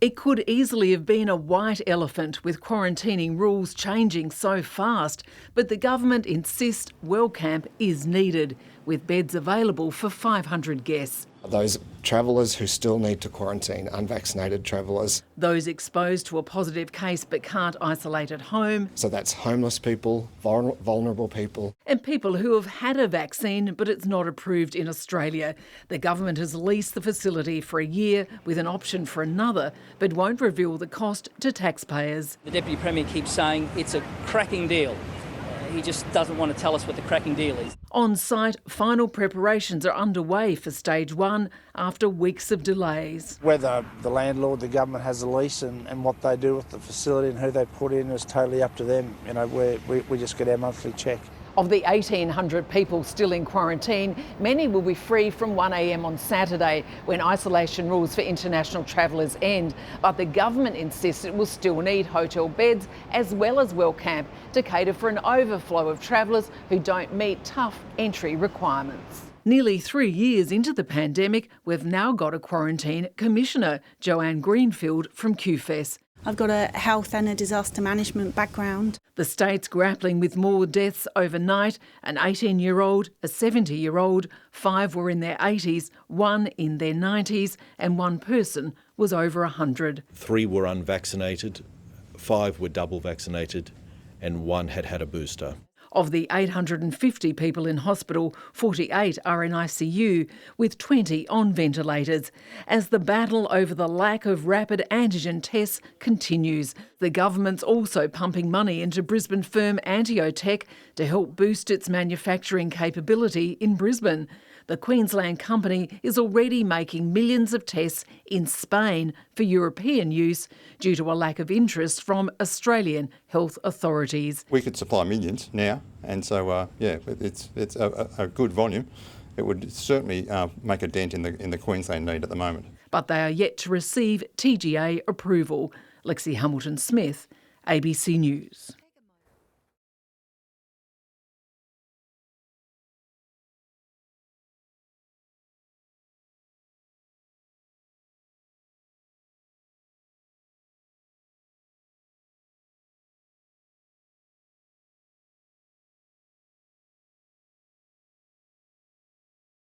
It could easily have been a white elephant with quarantining rules changing so fast, but the government insists Wellcamp is needed, with beds available for 500 guests. Those travellers who still need to quarantine, unvaccinated travellers. Those exposed to a positive case but can't isolate at home. So that's homeless people, vulnerable people. And people who have had a vaccine but it's not approved in Australia. The government has leased the facility for a year with an option for another, but won't reveal the cost to taxpayers. The Deputy Premier keeps saying it's a cracking deal. He just doesn't want to tell us what the cracking deal is. On site, final preparations are underway for stage 1 after weeks of delays. Whether the landlord, the government has a lease and what they do with the facility and who they put in is totally up to them. You know, we just get our monthly check. Of the 1,800 people still in quarantine, many will be free from 1 a.m. on Saturday when isolation rules for international travellers end. But the government insists it will still need hotel beds as well as Wellcamp to cater for an overflow of travellers who don't meet tough entry requirements. Nearly 3 years into the pandemic, we've now got a quarantine commissioner, Joanne Greenfield from QFES. I've got a health and a disaster management background. The state's grappling with more deaths overnight. An 18-year-old, a 70-year-old, 5 were in their 80s, 1 in their 90s, and 1 person was over 100. 3 were unvaccinated, 5 were double vaccinated, and 1 had had a booster. Of the 850 people in hospital, 48 are in ICU, with 20 on ventilators. As the battle over the lack of rapid antigen tests continues, the government's also pumping money into Brisbane firm Antiotech to help boost its manufacturing capability in Brisbane. The Queensland company is already making millions of tests in Spain for European use due to a lack of interest from Australian health authorities. We could supply millions now, and so it's a good volume. It would certainly make a dent in the Queensland need at the moment. But they are yet to receive TGA approval. Lexy Hamilton-Smith, ABC News.